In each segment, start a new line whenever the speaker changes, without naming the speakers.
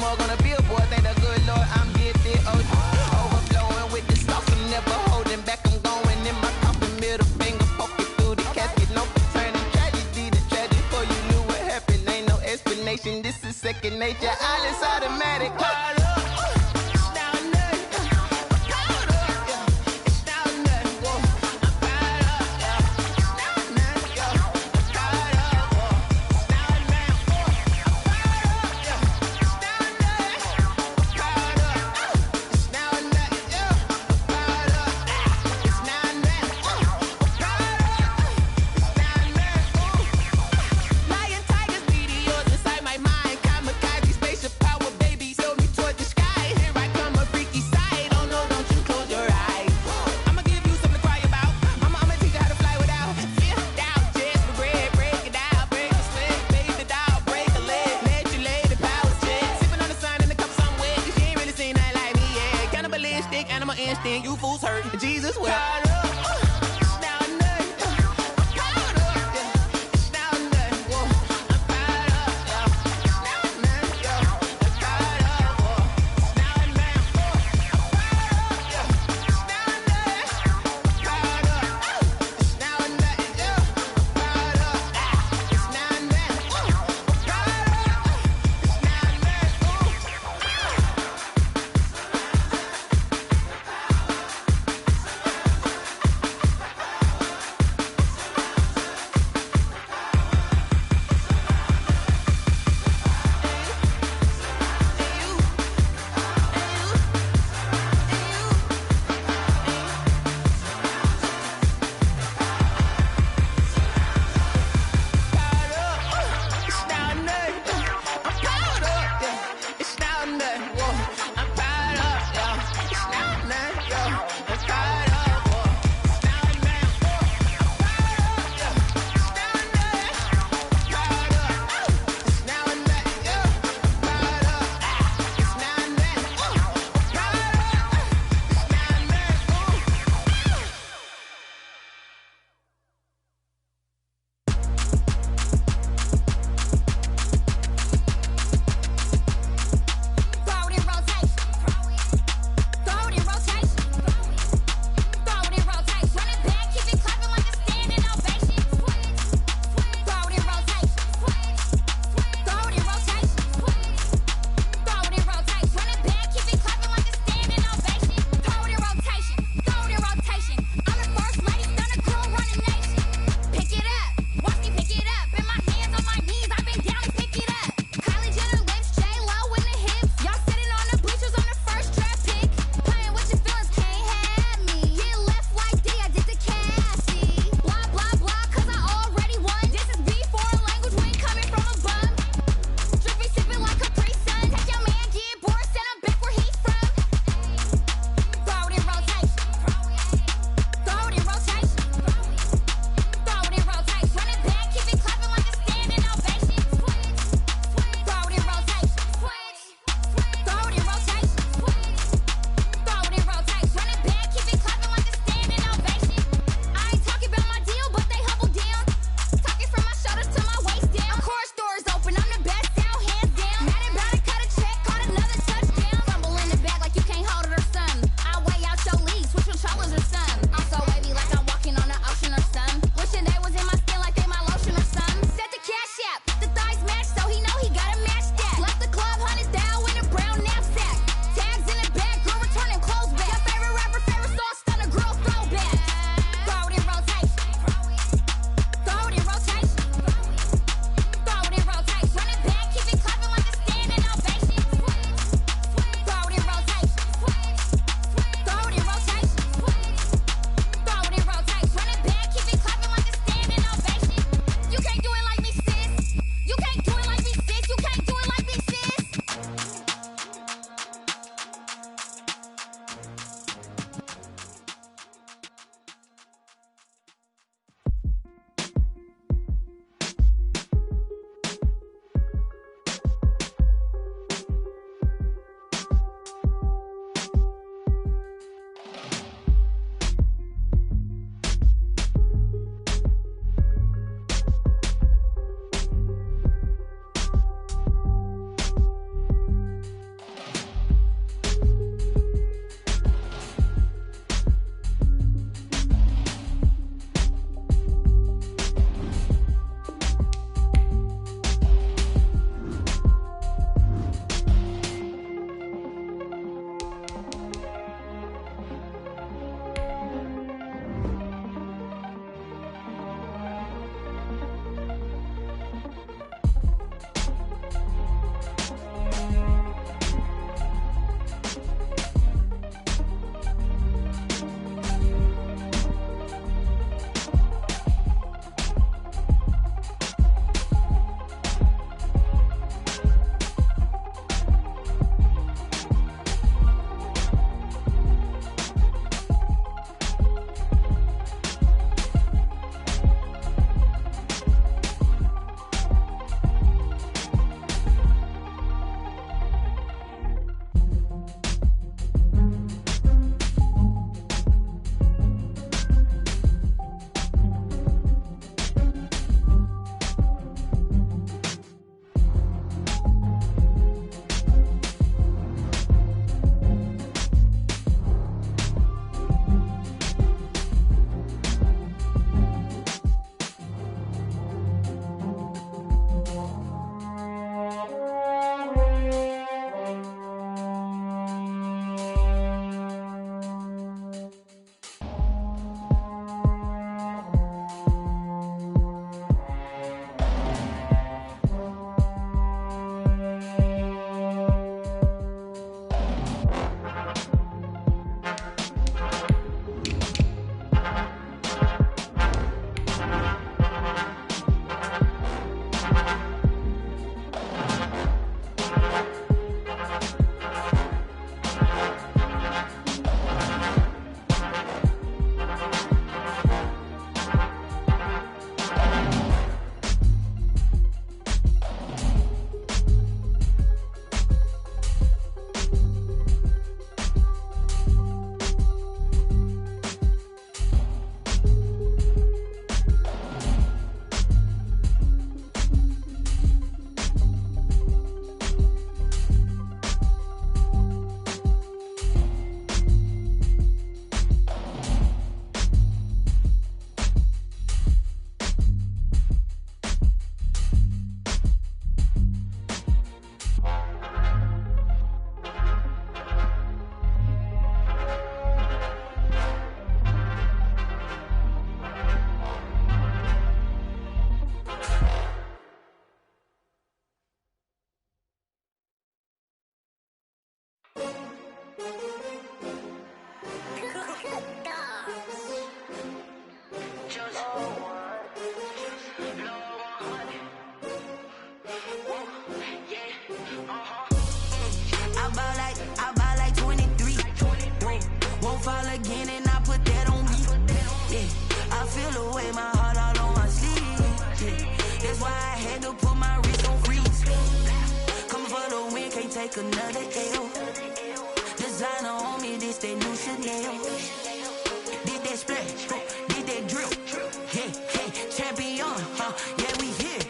mug on a billboard. Thank the good Lord I'm gifted. Oh, overflowing with the sauce. I'm never holding back. I'm going in my coffin. Middle finger poking through the casket. No turning tragedy to tragedy. Before you knew what happened, ain't no explanation. This is second nature. All is automatic. Caught up. You fools hurt. Jesus will. take another L. Designer on me, this that new Chanel. Did that splash, did that drip. Yeah, champion, yeah, we here.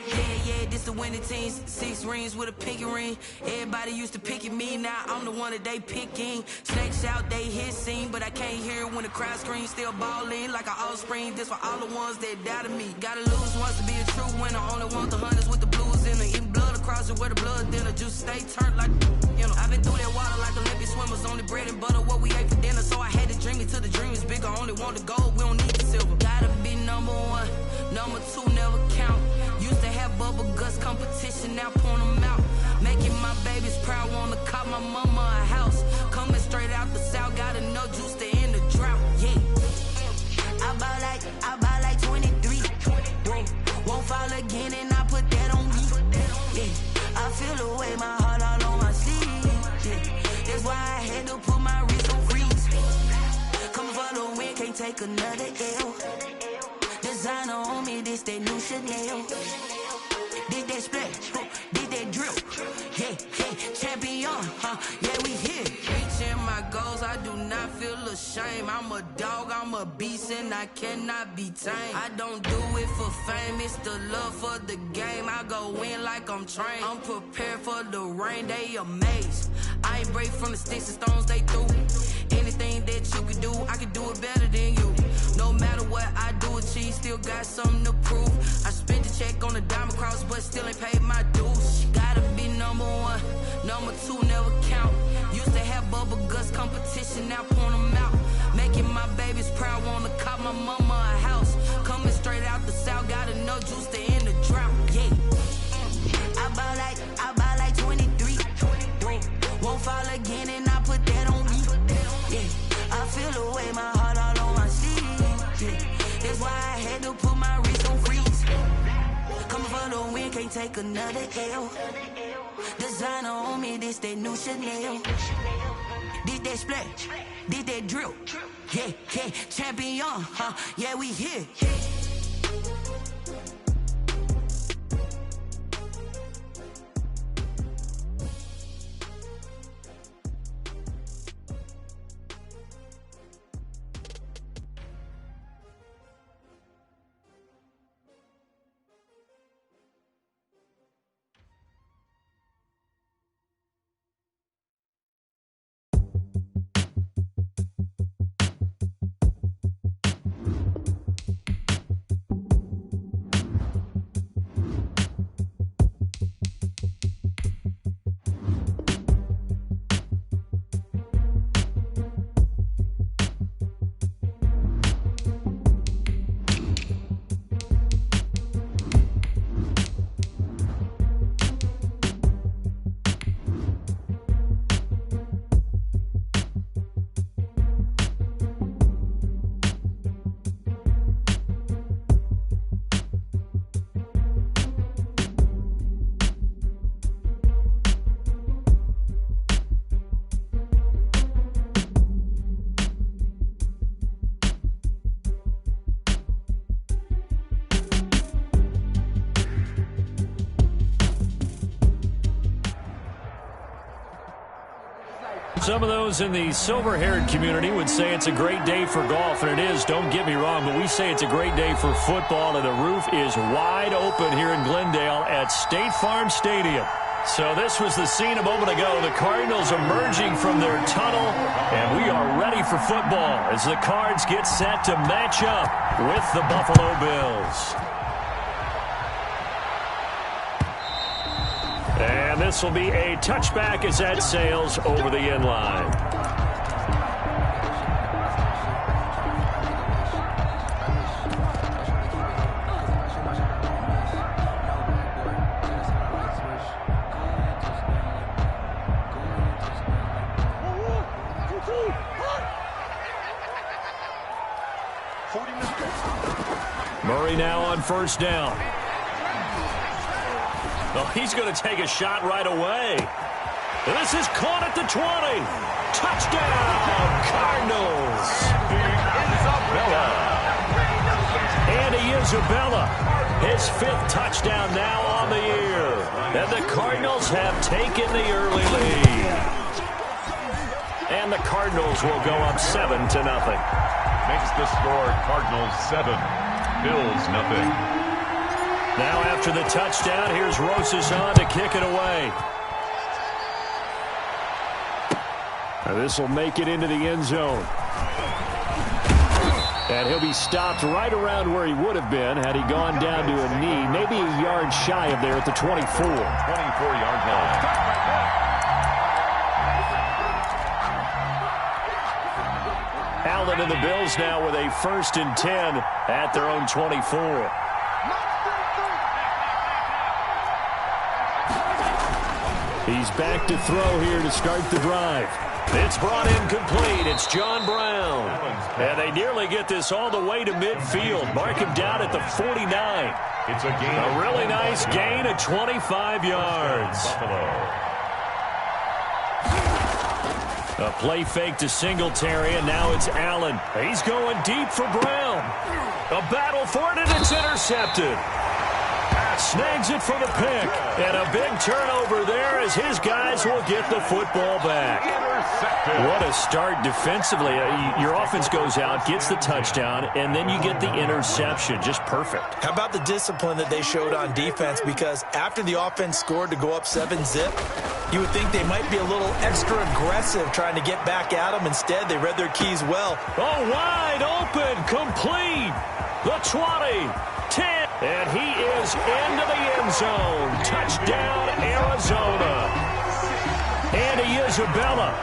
Yeah, this the winning teams. 6 rings with a pinky ring. Everybody used to picking me, now I'm the one that they picking. Snakes out, they hit scene, but I can't hear it when the crowd screams. Still ballin' like an offspring. This for all the ones that doubted me. Gotta lose once to be a true winner. Only want the hunters with the blues in it. Eating blood across it where the blood dinner. Juice stay turned like, you know. I've been through that water like Olympic swimmers. Only bread and butter, what we ate for dinner. So I had to dream it till the dream is bigger. Only want the gold, we don't need the silver. Gotta be number 1, number 2 never count. Used to have bubble guts competition, now point them out. Making my babies proud, wanna call my mama a house. Coming straight out the south, got enough juice to end the drought. Yeah, I buy like 23. Won't fall again, and I put that on me. Yeah, I feel the way, my heart all on my sleeve. Yeah, that's why I had to put my wrist on freeze. Coming for the win, can't take another L. Designer on me, this that new Chanel. Did that splash, did that drip. Yeah, champion, yeah, we here. Reaching my goals, I do not feel ashamed. I'm a dog, I'm a beast, and I cannot be tamed. I don't do it for fame, it's the love for the game. I go in like I'm trained. I'm prepared for the rain, they amazed. I ain't break from the sticks and stones they threw. Anything that you can do, I can do it better than you. No matter what I do, achieve, still got something to prove. I spent the check on the diamond cross, but still ain't paid my dues. Gotta be number 1, number 2 never count. Used to have bubble guts competition, now point them out. Making my babies proud, wanna call my mama a house. Coming straight out the south, got enough juice to end the drought. Yeah, I buy like 23. Won't fall again, and I put that on me. Yeah, I feel the way, my heart all on my sleeve. Yeah, that's why I had to put my wrist on freeze. Coming for the win, can't take another L. Designer on me, this that new Chanel. Did that splash, did that drip. Yeah, champion, yeah, we here.
Some of those in the silver-haired community would say it's a great day for golf, and it is, don't get me wrong, but we say it's a great day for football, and the roof is wide open here in Glendale at State Farm Stadium. So this was the scene a moment ago. The Cardinals emerging from their tunnel, and we are ready for football as the Cards get set to match up with the Buffalo Bills. And this will be a touchback as that sails over the end line. Murray now on first down. Oh, he's going to take a shot right away. This is caught at the 20. Touchdown, Cardinals. And he is Isabella, his 5th touchdown now on the year. And the Cardinals have taken the early lead. And the Cardinals will go up 7-0.
Makes the score Cardinals 7, Bills nothing.
Now after the touchdown, here's Rosas to kick it away. This will make it into the end zone. And he'll be stopped right around where he would have been had he gone down to a knee, maybe a yard shy of there at the 24.
24-yard line.
Allen and the Bills now with a 1st and 10 at their own 24. He's back to throw here to start the drive. It's brought in complete. It's John Brown. And they nearly get this all the way to midfield. Mark him down at the 49.
It's a gain.
A really nice gain of 25 yards. A play fake to Singletary, and now it's Allen. He's going deep for Brown. A battle for it, and it's intercepted. Snags it for the pick. And a big turnover there as his guys will get the football back. What a start defensively. Your offense goes out, gets the touchdown, and then you get the interception. Just perfect.
How about the discipline that they showed on defense? Because after the offense scored to go up 7-zip, you would think they might be a little extra aggressive trying to get back at them. Instead, they read their keys well.
Oh, wide open, complete. The 20, 10. And he is into the end zone. Touchdown, Arizona. Andy Isabella,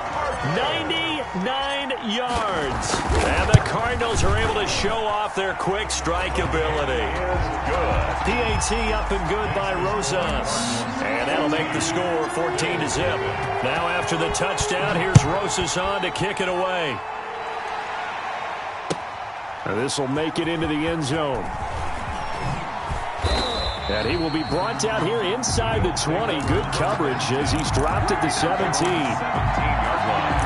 99 yards. And the Cardinals are able to show off their quick strike ability. PAT up and good by Rosas. And that'll make the score 14-zip. Now after the touchdown, here's Rosas to kick it away. And this will make it into the end zone. And he will be brought down here inside the 20. Good coverage as he's dropped at the 17.
17-yard line.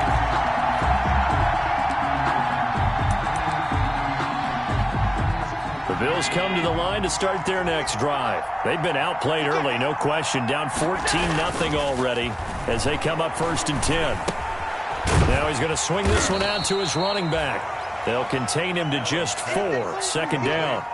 The Bills come to the line to start their next drive. They've been outplayed early, no question. Down 14-0 already as they come up 1st and 10. Now he's going to swing this one out to his running back. They'll contain him to just 4. 2nd down.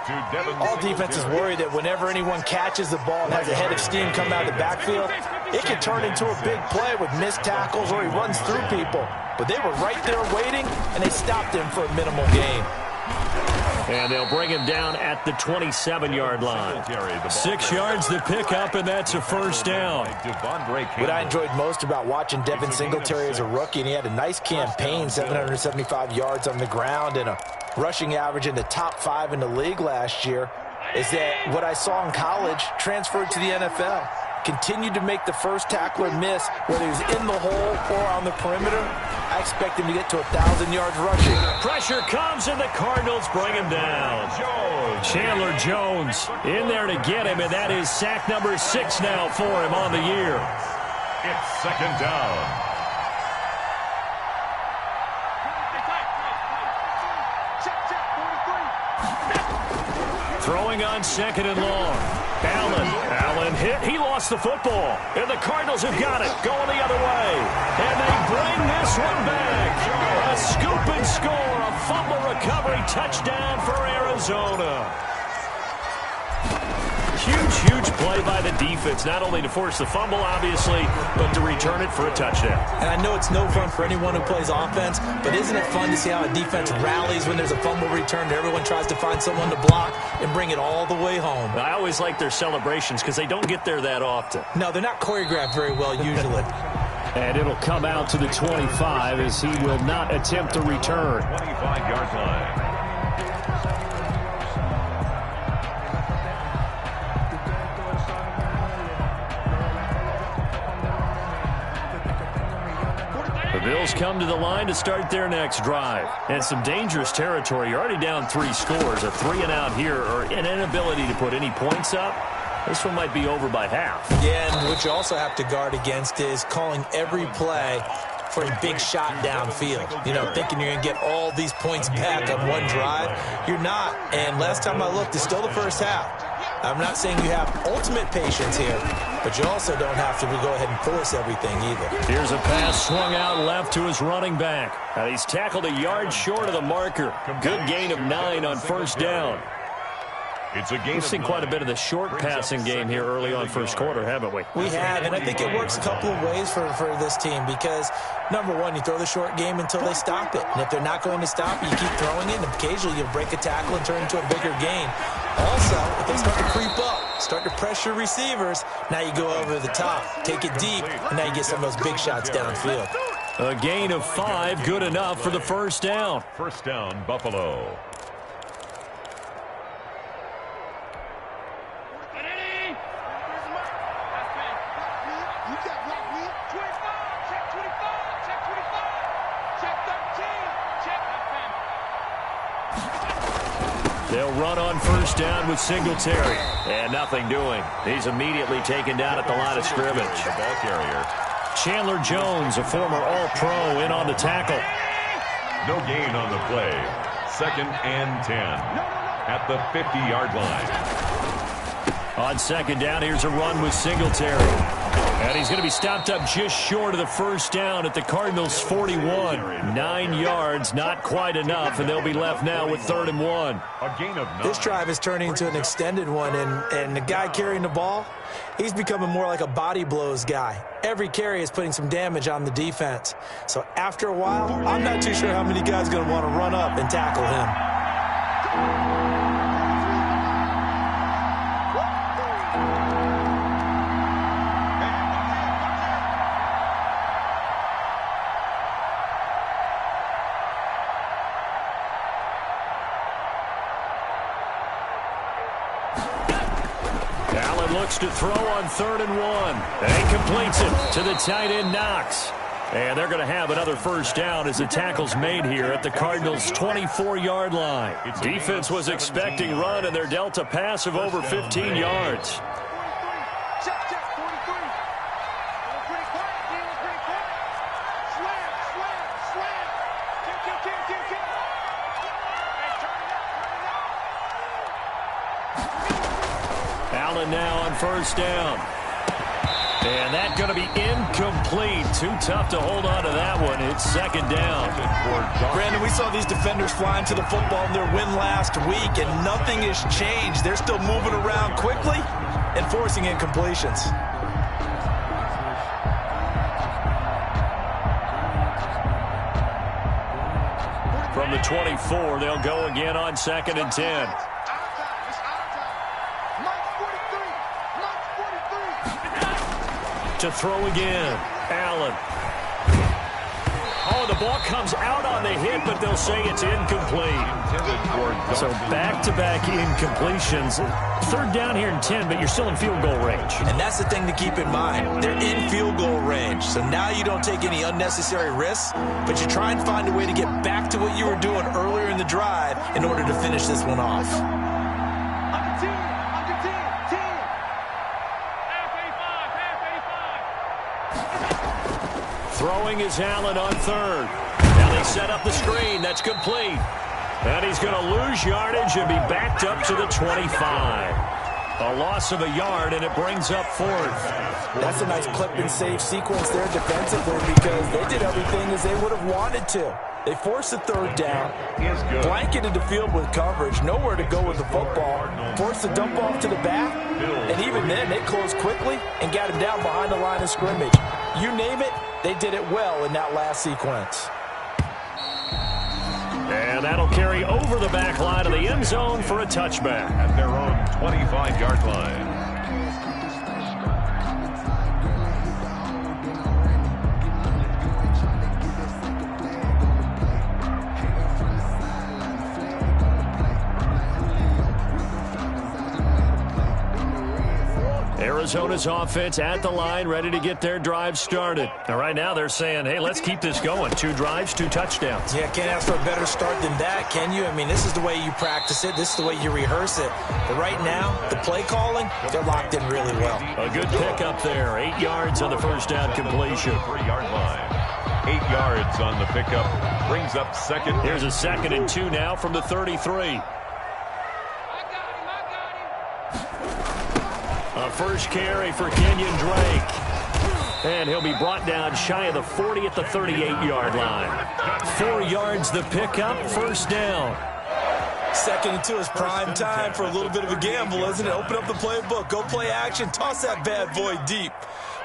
All defenses worry that whenever anyone catches the ball and has a head of steam come out of the backfield, it can turn into a big play with missed tackles or he runs through people. But they were right there waiting, and they stopped him for a minimal gain.
And they'll bring him down at the 27-yard line. 6 yards to pick up, and that's a 1st down.
What I enjoyed most about watching Devin Singletary as a rookie, and he had a nice campaign, 775 yards on the ground and a rushing average in the top 5 in the league last year, is that what I saw in college transferred to the NFL. Continued to make the first tackler miss, whether he's in the hole or on the perimeter. I expect him to get to 1,000 yards rushing.
Pressure comes, and the Cardinals bring him down. Chandler Jones in there to get him, and that is sack number 6 now for him on the year.
It's 2nd down.
Throwing on 2nd and long. Allen hit. He lost the football. And the Cardinals have got it. Going the other way. And they bring this one back. A scoop and score. A fumble recovery touchdown for Arizona. Huge play by the defense. Not only to force the fumble, obviously, but to return it for a touchdown.
And I know it's no fun for anyone who plays offense, but isn't it fun to see how a defense rallies when there's a fumble return and everyone tries to find someone to block and bring it all the way home?
I always like their celebrations because they don't get there that often.
No, they're not choreographed very well usually.
And it'll come out to the 25 as he will not attempt to return.
25-yard line.
The Bills come to the line to start their next drive. And some dangerous territory. You're already down 3 scores. A 3-and-out here or an inability to put any points up. This one might be over by half.
Yeah, and what you also have to guard against is calling every play for a big shot downfield. You know, thinking you're going to get all these points back on one drive. You're not. And last time I looked, it's still the first half. I'm not saying you have ultimate patience here, but you also don't have to go ahead and force everything either.
Here's a pass swung out left to his running back. And he's tackled a yard short of the marker. Good gain of 9 on first down. We've seen quite a bit of the short passing game here early on first quarter, haven't we?
We have, and I think it works a couple of ways for this team because, number one, you throw the short game until they stop it. And if they're not going to stop it, you keep throwing it, and occasionally you'll break a tackle and turn it into a bigger gain. Also, if they start to creep up, start to pressure receivers, now you go over the top, take it deep, and now you get some of those big shots downfield.
A gain of 5, good enough for the first down.
First down, Buffalo.
They'll run on first down with Singletary. And nothing doing. He's immediately taken down at the line of scrimmage.
The ball carrier.
Chandler Jones, a former All-Pro, in on the tackle.
No gain on the play. 2nd and 10 at the 50-yard line.
On second down, here's a run with Singletary. And he's going to be stopped up just short of the first down at the Cardinals' 41. 9 yards, not quite enough, and they'll be left now with 3rd and 1.
A gain of 9.
This drive is turning into an extended one, and the guy carrying the ball, he's becoming more like a body blows guy. Every carry is putting some damage on the defense. So after a while, I'm not too sure how many guys are going to want to run up and tackle him.
Looks to throw on 3rd and 1. And completes it to the tight end, Knox. And they're going to have another first down as the tackle's made here at the Cardinals' 24-yard line. Defense was expecting run, and they're dealt a pass of over 15 yards. Now on first down. And that's going to be incomplete. Too tough to hold on to that one. It's 2nd down.
Brandon, we saw these defenders flying to the football in their win last week, and nothing has changed. They're still moving around quickly and forcing incompletions.
From the 24, they'll go again on 2nd and 10. To throw again. Allen. Oh, the ball comes out on the hit, but they'll say it's incomplete. So back-to-back incompletions. 3rd down here and 10, but you're still in field goal range.
And that's the thing to keep in mind. They're in field goal range. So now you don't take any unnecessary risks, but you try and find a way to get back to what you were doing earlier in the drive in order to finish this one off.
Throwing is Allen on 3rd. Now they set up the screen. That's complete. And he's going to lose yardage and be backed up to the 25. A loss of a yard, and it brings up 4th.
That's a nice clip and save sequence there defensively because they did everything as they would have wanted to. They forced the 3rd down, blanketed the field with coverage, nowhere to go with the football, forced the dump off to the back, and even then they closed quickly and got him down behind the line of scrimmage. You name it, they did it well in that last sequence.
And that'll carry over the back line of the end zone for a touchback.
At their own 25-yard line.
Arizona's offense at the line, ready to get their drive started. And right now they're saying, hey, let's keep this going. 2 drives, 2 touchdowns.
Yeah, can't ask for a better start than that, can you? I mean, this is the way you practice it. This is the way you rehearse it. But right now, the play calling, they're locked in really well.
A good pick up there. 8 yards on the first down completion.
3-yard line. 8 yards on the pickup. Brings up second.
Here's a 2nd and 2 now from the 33. A first carry for Kenyon Drake. And he'll be brought down shy of the 40 at the 38-yard line. 4 yards the pickup, first down.
2nd and 2 is prime time for a little bit of a gamble, isn't it? Open up the playbook, go play action, toss that bad boy deep.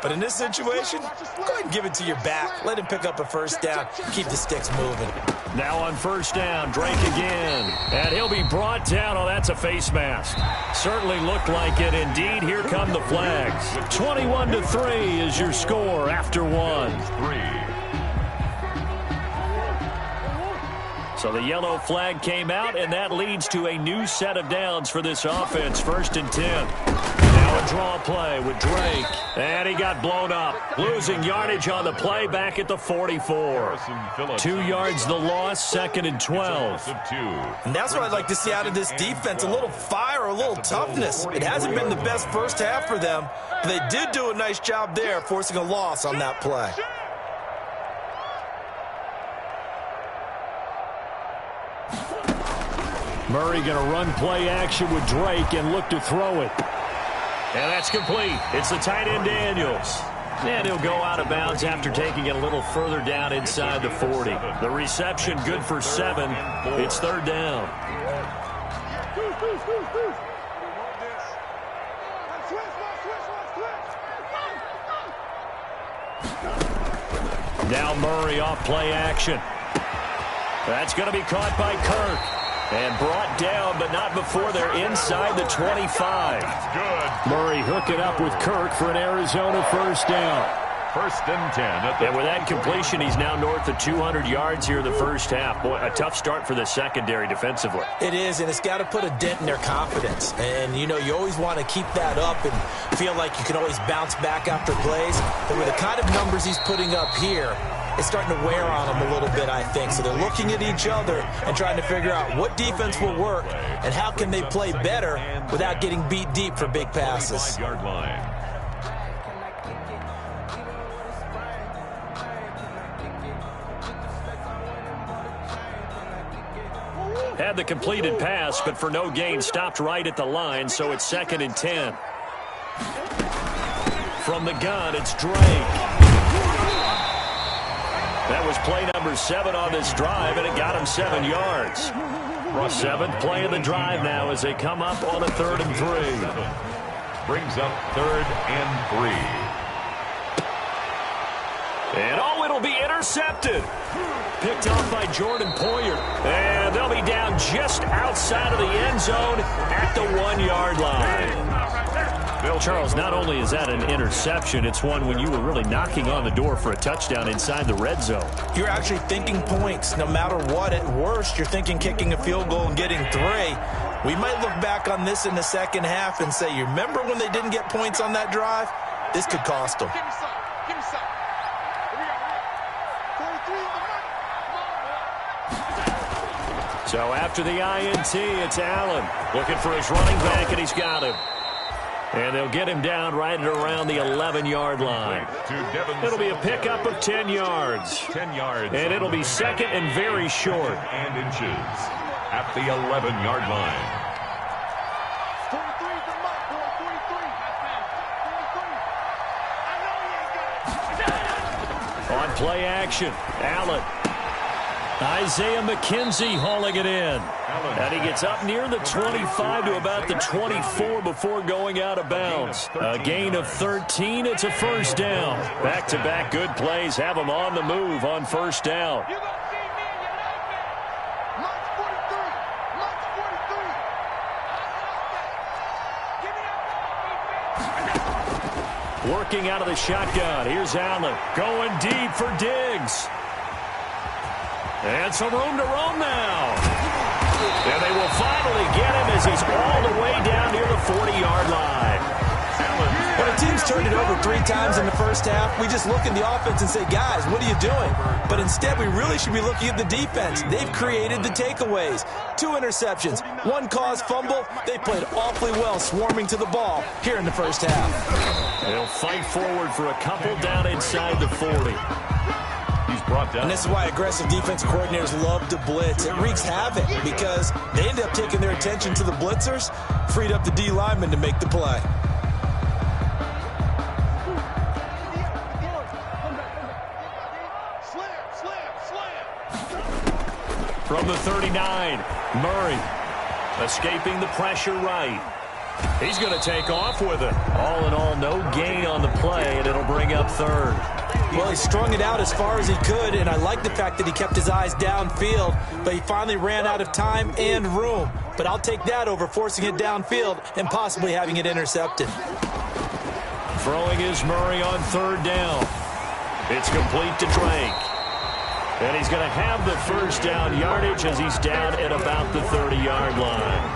But in this situation, go ahead and give it to your back. Let him pick up a first down. Keep the sticks moving.
Now on first down, Drake again. And he'll be brought down. Oh, that's a face mask. Certainly looked like it. Indeed, here come the flags. 21-3 is your score after 1. So the yellow flag came out, and that leads to a new set of downs for this offense. 1st and 10. Now a draw play with Drake. And he got blown up. Losing yardage on the play back at the 44. 2 yards the loss, 2nd and 12.
And that's what I'd like to see out of this defense. A little fire, a little toughness. It hasn't been the best first half for them, but they did do a nice job there, forcing a loss on that play.
Murray going to run play action with Drake and look to throw it. And that's complete. It's the tight end Daniels. And he'll go out of bounds after taking it a little further down inside the 40. The reception good for 7. It's 3rd down. Now Murray off play action. That's going to be caught by Kirk. And brought down, but not before they're inside the 25.
Good.
Murray hooking up with Kirk for an Arizona first down.
1st and 10.
And with that completion, he's now north of 200 yards here in the first half. Boy, a tough start for the secondary defensively.
It is, and it's got to put a dent in their confidence. And, you know, you always want to keep that up and feel like you can always bounce back after plays. But with the kind of numbers he's putting up here, it's starting to wear on them a little bit, I think. So they're looking at each other and trying to figure out what defense will work and how can they play better without getting beat deep for big passes.
Yard line.
Had the completed pass, but for no gain, stopped right at the line, so it's 2nd and 10. From the gun, it's Drake. That was play number 7 on this drive, and it got him 7 yards. 7th play of the drive now as they come up on a 3rd and 3.
Brings up 3rd and 3.
And oh, it'll be intercepted. Picked off by Jordan Poyer. And they'll be down just outside of the end zone at the 1-yard line. Charles, not only is that an interception, it's one when you were really knocking on the door for a touchdown inside the red zone.
You're actually thinking points no matter what. At worst, you're thinking kicking a field goal and getting 3. We might look back on this in the second half and say, you remember when they didn't get points on that drive? This could cost them.
So after the INT, it's Allen looking for his running back, and he's got him. And they'll get him down right at around the 11-yard line. It'll be a pickup of 10 yards.
10 yards.
And it'll be 2nd and very short.
And inches at the 11-yard line.
On play action, Allen. Isaiah McKenzie hauling it in. And he gets up near the 25 to about the 24 before going out of bounds. A gain of 13. It's a first down. Back-to-back good plays have him on the move on first down. Working out of the shotgun. Here's Allen going deep for Diggs. And some room to roam now. And they will finally get him as he's all the way down near the 40-yard line.
When a team's turned it over 3 times in the first half, we just look at the offense and say, guys, what are you doing? But instead, we really should be looking at the defense. They've created the takeaways. 2 interceptions, 1 caused fumble. They played awfully well swarming to the ball here in the first half.
They'll fight forward for a couple down inside the 40.
He's brought down.
And this is why aggressive defense coordinators love to blitz. It wreaks havoc because they end up taking their attention to the blitzers, freed up the D lineman to make the play.
From the 39, Murray escaping the pressure right. He's going to take off with it. All in all, no gain on the play, and it'll bring up third.
Well, he strung it out as far as he could, and I like the fact that he kept his eyes downfield, but he finally ran out of time and room. But I'll take that over forcing it downfield and possibly having it intercepted.
Throwing is Murray on third down. It's complete to Drake. And he's going to have the first down yardage as he's down at about the 30-yard line.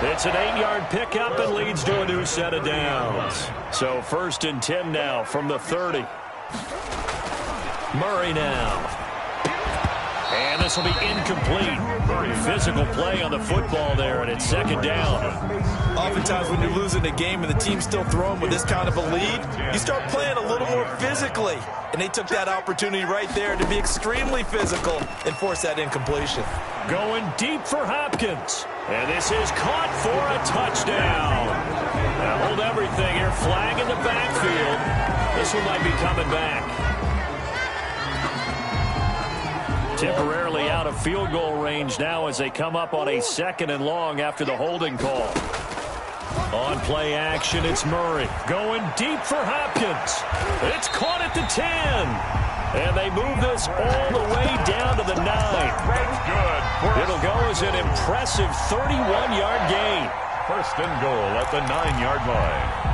It's an 8-yard pickup and leads to a new set of downs. So 1st and 10 now from the 30. Murray now. And this will be incomplete. Physical play on the football there, and it's 2nd down.
Oftentimes when you're losing a game and the team's still throwing with this kind of a lead, you start playing a little more physically. And they took that opportunity right there to be extremely physical and force that incompletion.
Going deep for Hopkins. And this is caught for a touchdown. Now hold everything here. Flag in the backfield. This one might be coming back. Temporarily out of field goal range now as they come up on a 2nd and long after the holding call. On play action, it's Murray. Going deep for Hopkins. It's caught at the 10. And they move this all the way down to the 9.
That's good.
It'll go as an impressive 31-yard gain.
1st and goal at the 9-yard line.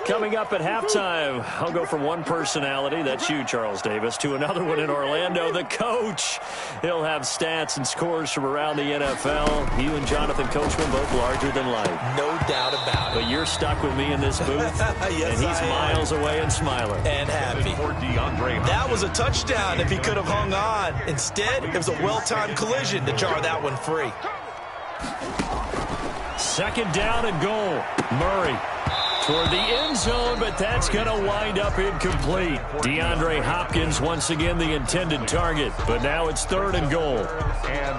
Coming up at halftime, I'll go from one personality, that's you, Charles Davis, to another one in Orlando, the coach. He'll have stats and scores from around the NFL. You and Jonathan Coachman both larger than life.
No doubt about it.
But you're stuck with me in this booth,
yes,
and he's miles away and smiling.
And happy. That was a touchdown if he could have hung on. Instead, it was a well-timed collision to jar that one free.
2nd down and goal. Murray toward the end zone, but that's going to wind up incomplete. DeAndre Hopkins once again the intended target, but now it's 3rd and goal.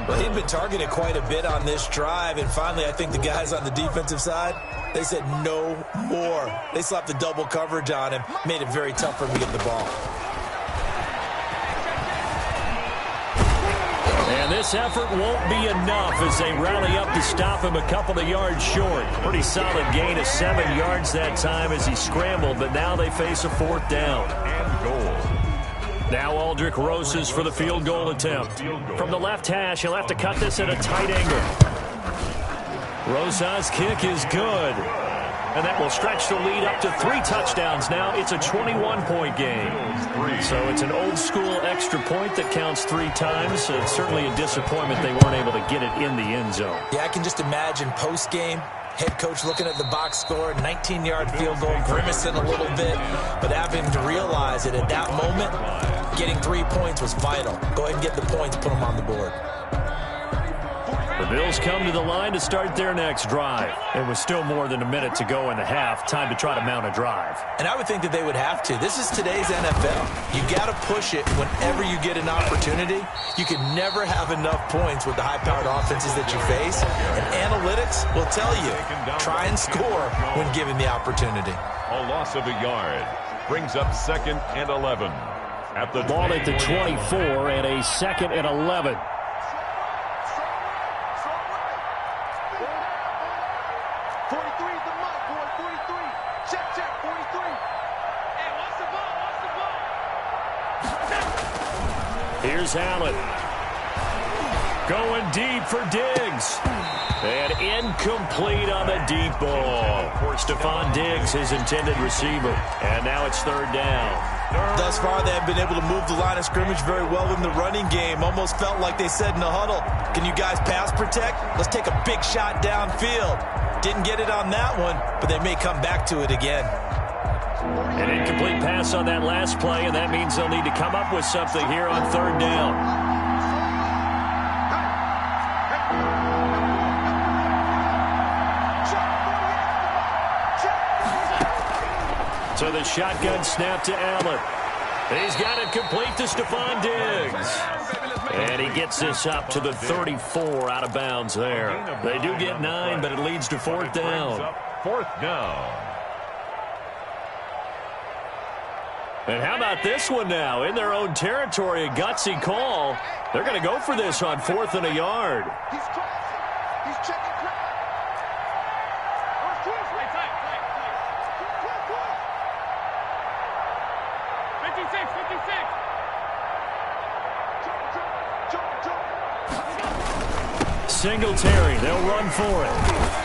Well, he'd been targeted quite a bit on this drive, and finally I think the guys on the defensive side, they said no more. They slapped the double coverage on him, made it very tough for him to get the ball.
And this effort won't be enough as they rally up to stop him a couple of yards short. Pretty solid gain of 7 yards that time as he scrambled, but now they face a 4th down.
And goal.
Now Aldrich Rosas for the field goal attempt. From the left hash, he'll have to cut this at a tight angle. Rosas' kick is good. And that will stretch the lead up to 3 touchdowns now. It's a 21-point game. So it's an old-school extra point that counts 3 times. It's certainly a disappointment they weren't able to get it in the end zone.
Yeah, I can just imagine post-game, head coach looking at the box score, 19-yard field goal, grimacing a little bit, but having to realize that at that moment, getting 3 points was vital. Go ahead and get the points, put them on the board.
The Bills come to the line to start their next drive. It was still more than a minute to go in the half. Time to try to mount a drive.
And I would think that they would have to. This is today's NFL. You got to push it whenever you get an opportunity. You can never have enough points with the high-powered offenses that you face. And analytics will tell you, try and score when given the opportunity.
A loss of a yard brings up 2nd and 11. At the
ball at the 24 and a 2nd and 11. Here's Allen. Going deep for Diggs. And incomplete on the deep ball. Stephon Diggs, his intended receiver. And now it's 3rd down.
Thus far, they have been able to move the line of scrimmage very well in the running game. Almost felt like they said in the huddle, can you guys pass protect? Let's take a big shot downfield. Didn't get it on that one, but they may come back to it again.
An incomplete pass on that last play, and that means they'll need to come up with something here on 3rd down. So the shotgun snap to Allen. He's got it complete to Stephon Diggs. And he gets this up to the 34 out of bounds there. They do get 9, but it leads to 4th down.
4th down.
And how about this one now? In their own territory, a gutsy call. They're going to go for this on 4th and a yard.
He's crossing. He's checking crowd. 56, 56.
Singletary, they'll run for it.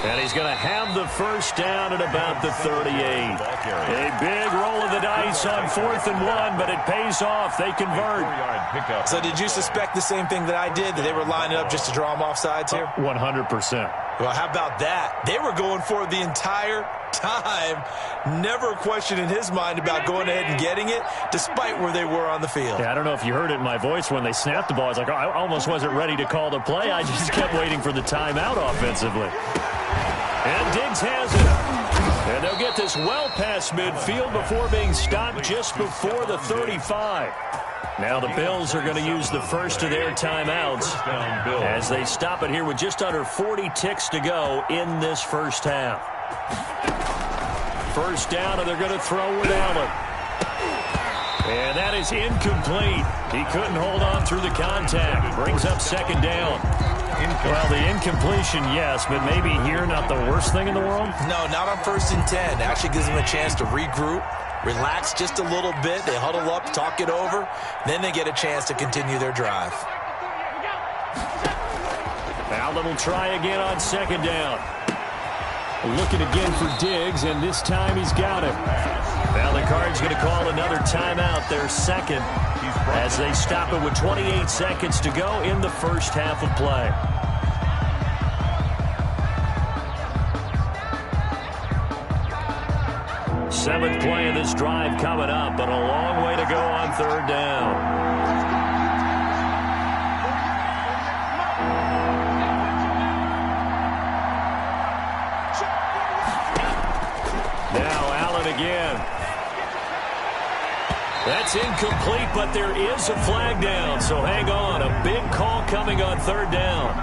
And he's going to have the first down at about the 38. A big roll of the dice on 4th and 1, but it pays off. They convert.
So did you suspect the same thing that I did, that they were lining up just to draw them off sides here?
100%.
Well, how about that? They were going for it the entire time. Never a question in his mind about going ahead and getting it, despite where they were on the field.
Yeah, I don't know if you heard it in my voice when they snapped the ball. I was like, oh, I almost wasn't ready to call the play. I just kept waiting for the timeout offensively. And Diggs has it. And they'll get this well past midfield before being stopped just before the 35. Now the Bills are going to use the first of their timeouts as they stop it here with just under 40 ticks to go in this first half. First down, and they're going to throw with Allen. And that is incomplete. He couldn't hold on through the contact. Brings up 2nd down. Well, the incompletion, yes, but maybe here not the worst thing in the world?
No, not on 1st and 10. Actually gives them a chance to regroup, relax just a little bit. They huddle up, talk it over. Then they get a chance to continue their drive.
Allen will try again on 2nd down. Looking again for Diggs, and this time he's got it. Now the Cards going to call another timeout, their second, as they stop it with 28 seconds to go in the first half of play. Seventh play of this drive coming up, but a long way to go on 3rd down. Now Allen again. That's incomplete, but there is a flag down, so hang on. A big call coming on 3rd down.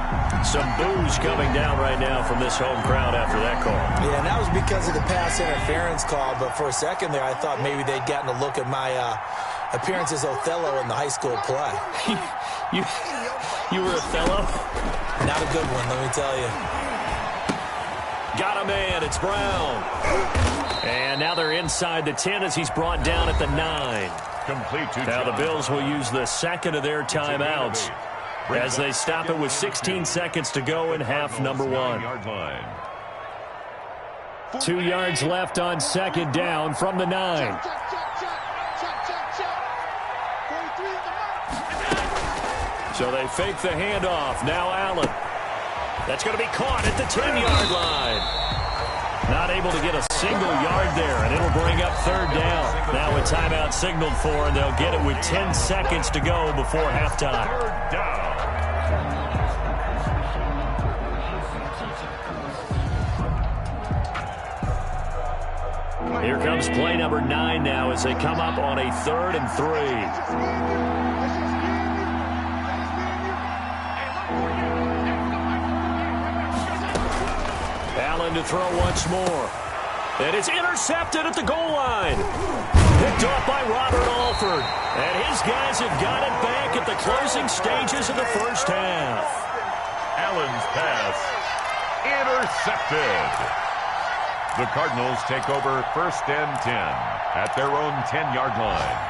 Some boos coming down right now from this home crowd after that call.
Yeah, and that was because of the pass interference call, but for a second there I thought maybe they'd gotten a look at my appearance as Othello in the high school play.
You were Othello?
Not a good one, let me tell you.
Got a man, it's Brown. And now they're inside the 10 as he's brought down at the 9.
Complete to
now the Bills will use the second of their timeouts as they stop it with 16 seconds to go in half number 1. 2 yards left on 2nd down from the 9. So they fake the handoff. Now Allen. That's going to be caught at the 10-yard line. Not able to get a single yard there, and it'll bring up 3rd down. Now a timeout signaled for, and they'll get it with 10 seconds to go before halftime.
3rd down.
Here comes play number 9 now as they come up on a 3rd and 3. Allen to throw once more. And it's intercepted at the goal line. Picked off by Robert Alford. And his guys have got it back at the closing stages of the first half.
Allen's pass intercepted. The Cardinals take over 1st and 10 at their own 10-yard line.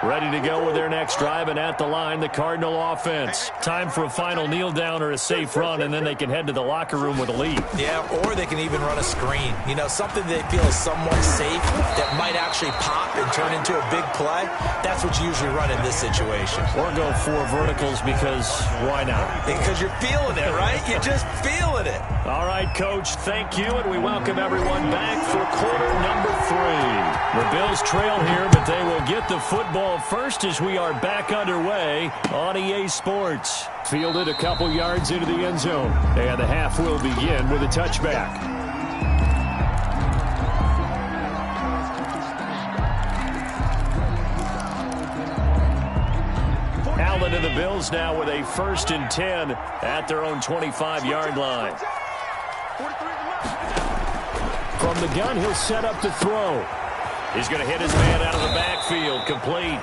Ready to go with their next drive, and at the line, the Cardinal offense. Time for a final kneel down or a safe run, and then they can head to the locker room with a lead.
Yeah, or they can even run a screen. You know, something they feel is somewhat safe that might actually pop and turn into a big play. That's what you usually run in this situation.
Or go 4 verticals because why not?
Because you're feeling it, right? You're just feeling it.
All right, Coach, thank you, and we welcome everyone back for quarter number 3. The Bills trail here, but they will get the football first as we are back underway on EA Sports. Fielded a couple yards into the end zone, and the half will begin with a touchback. Cleveland, and the Bills now with a 1st and 10 at their own 25-yard line. From the gun, he'll set up to throw. He's going to hit his man out of the backfield, complete.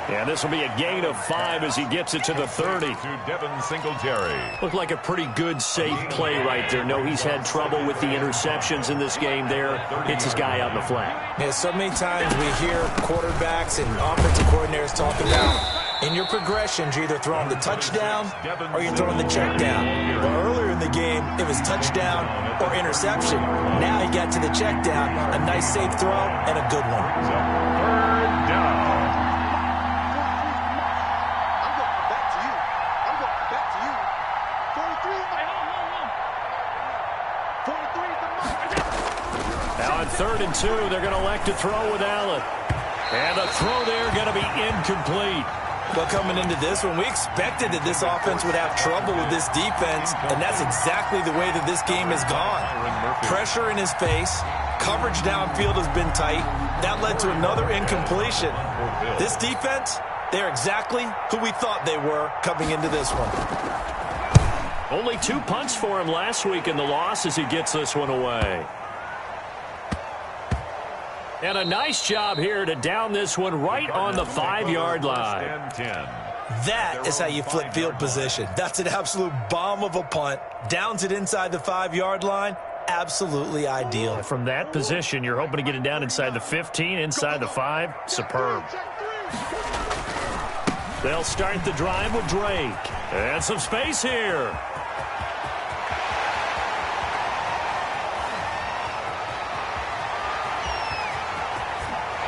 And this will be a gain of 5 as he gets it to the 30.
To Devin Singletary.
Looked like a pretty good, safe play right there. No, he's had trouble with the interceptions in this game there. Hits his guy out in the flat.
Yeah, so many times we hear quarterbacks and offensive coordinators talk about in your progressions, you're either throwing the touchdown or you're throwing the check down. Well, earlier in the game, it was touchdown or interception. Now he got to the check down, a nice safe throw, and a good one.
So 3rd down.
Now on 3rd and 2, they're going to elect to throw with Allen. And the throw there going to be incomplete.
Well, coming into this one, we expected that this offense would have trouble with this defense, and that's exactly the way that this game has gone. Pressure in his face, coverage downfield has been tight. That led to another incompletion. This defense, they're exactly who we thought they were coming into this one.
Only 2 punts for him last week in the loss as he gets this one away. And a nice job here to down this one right on the 5-yard line.
That is how you flip field position. That's an absolute bomb of a punt. Downs it inside the 5-yard line. Absolutely ideal.
From that position, you're hoping to get it down inside the 15, inside the 5. Superb. They'll start the drive with Drake. And some space here.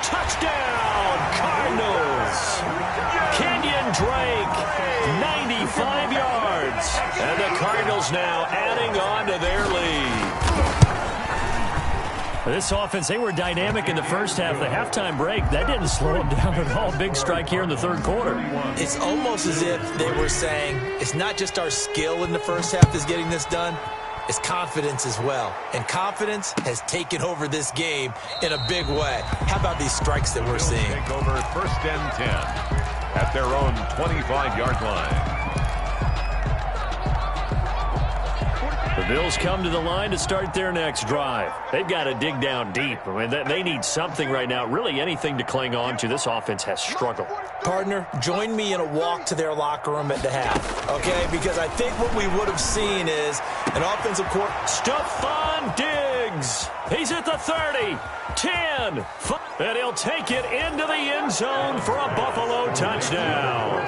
Touchdown, Cardinals. Kenyon Drake, 95 yards. And the Cardinals now adding on to their lead. This offense, they were dynamic in the first half. The halftime break, that didn't slow them down at all. Big strike here in the 3rd quarter.
It's almost as if they were saying, it's not just our skill in the first half that's getting this done. It's confidence as well. And confidence has taken over this game in a big way. How about these strikes that we're seeing?
Take over 1st and 10 at their own 25-yard line.
The Bills come to the line to start their next drive. They've got to dig down deep. I mean, they need something right now, really anything to cling on to. This offense has struggled.
Partner, join me in a walk to their locker room at the half, okay? Because I think what we would have seen is an offensive court.
Stephon Diggs. He's at the 30, 10, and he'll take it into the end zone for a Buffalo touchdown.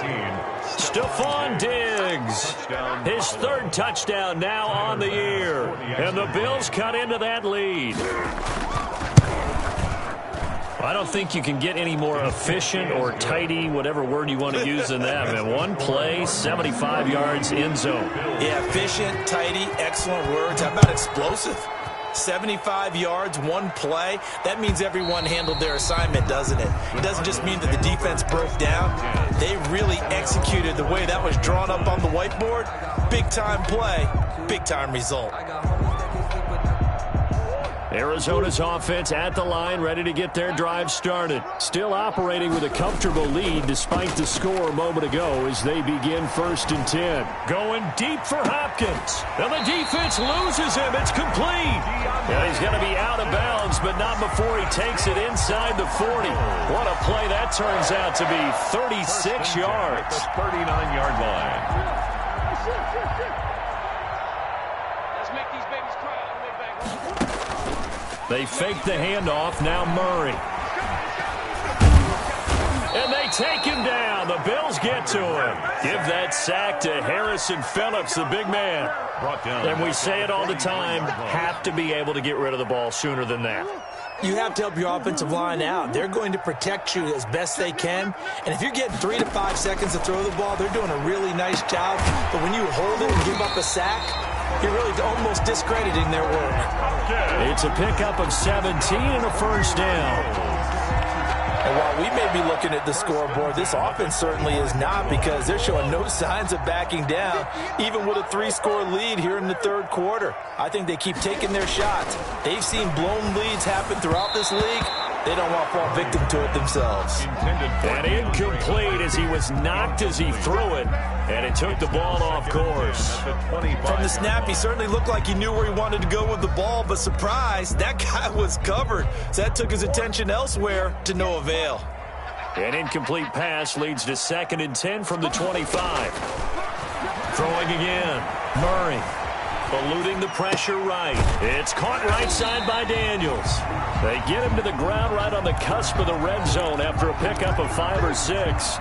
Stephon Diggs, his 3rd touchdown now on the year, and the Bills cut into that lead. I don't think you can get any more efficient or tidy, whatever word you want to use in that. And one play, 75 yards, end zone.
Yeah, efficient, tidy, excellent words. How about explosive? 75 yards, one play. That means everyone handled their assignment, doesn't it? It doesn't just mean that the defense broke down. They really executed the way that was drawn up on the whiteboard. Big-time play, big-time result.
Arizona's offense at the line, ready to get their drive started. Still operating with a comfortable lead despite the score a moment ago as they begin 1st and 10. Going deep for Hopkins. And the defense loses him. It's complete. Yeah, he's going to be out of bounds, but not before he takes it inside the 40. What a play that turns out to be. 36 yards.
39-yard line.
Let's make these babies cry all the way back.
They fake the handoff. Now Murray. And they take him down. The Bills get to him. Give that sack to Harrison Phillips, the big man. And we say it all the time, have to be able to get rid of the ball sooner than that.
You have to help your offensive line out. They're going to protect you as best they can. And if you're getting 3 to 5 seconds to throw the ball, they're doing a really nice job. But when you hold it and give up a sack, you're really almost discrediting their work.
It's a pickup of 17 and a 1st down.
And while we may be looking at the scoreboard, this offense certainly is not, because they're showing no signs of backing down, even with a 3-score lead here in the 3rd quarter. I think they keep taking their shots. They've seen blown leads happen throughout this league. They don't want to fall victim to it themselves.
And incomplete as he was knocked as he threw it, and it took the ball off course.
From the snap, he certainly looked like he knew where he wanted to go with the ball, but surprise, that guy was covered. So that took his attention elsewhere to no avail.
An incomplete pass leads to 2nd and 10 from the 25. Throwing again. Murray. Eluding the pressure right. It's caught right side by Daniels. They get him to the ground right on the cusp of the red zone after a pickup of 5 or 6.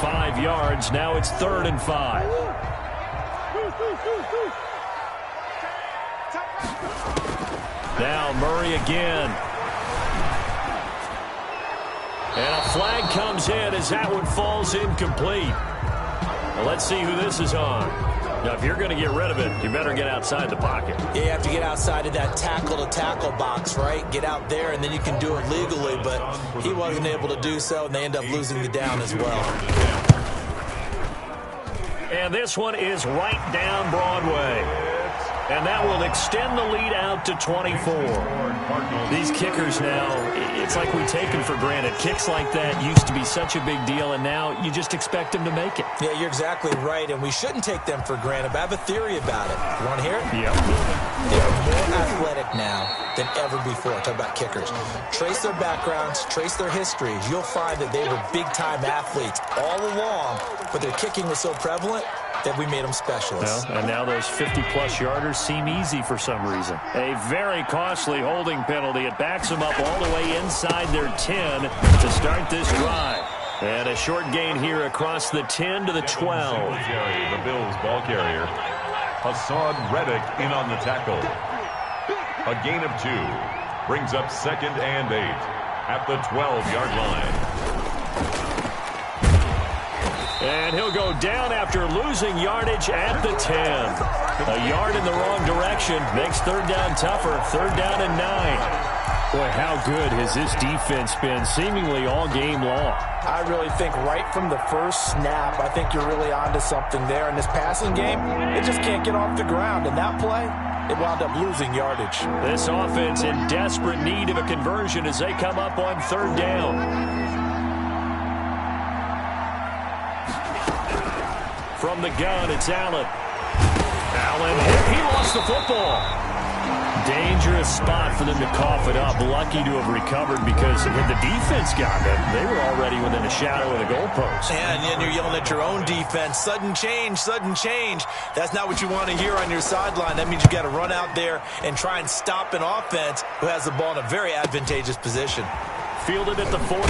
5 yards. Now it's 3rd and 5. Now Murray again. And a flag comes in as that one falls incomplete. Well, let's see who this is on. Now, if you're going to get rid of it, you better get outside the pocket.
Yeah, you have to get outside of that tackle-to-tackle box, right? Get out there, and then you can do it legally, but he wasn't able to do so, and they end up losing the down as well.
And this one is right down Broadway. And that will extend the lead out to 24. These kickers now, it's like we take them for granted. Kicks like that used to be such a big deal, and now you just expect them to make it.
Yeah, you're exactly right, and we shouldn't take them for granted. But I have a theory about it. You want to hear it?
Yep.
They're more athletic now than ever before. Talk about kickers. Trace their backgrounds, trace their histories. You'll find that they were big-time athletes all along, but their kicking was so prevalent that we made them specialists.
Well, and now those 50-plus yarders seem easy for some reason. A very costly holding penalty. It backs them up all the way inside their 10 to start this drive. And a short gain here across the 10 to the 12.
The Bills ball carrier. Hassan Reddick in on the tackle. A gain of 2 brings up 2nd and 8 at the 12-yard line.
And he'll go down after losing yardage at the 10. A yard in the wrong direction makes 3rd down tougher. 3rd down and 9. Boy, how good has this defense been seemingly all game long?
I really think right from the first snap, I think you're really onto something there. In this passing game, it just can't get off the ground. And that play, it wound up losing yardage.
This offense in desperate need of a conversion as they come up on 3rd down. From the gun, it's Allen. Allen, he lost the football. Dangerous spot for them to cough it up. Lucky to have recovered because when the defense got them, they were already within a shadow of the goalpost.
And then you're yelling at your own defense. Sudden change, sudden change. That's not what you want to hear on your sideline. That means you got to run out there and try and stop an offense who has the ball in a very advantageous position.
Fielded at the 43.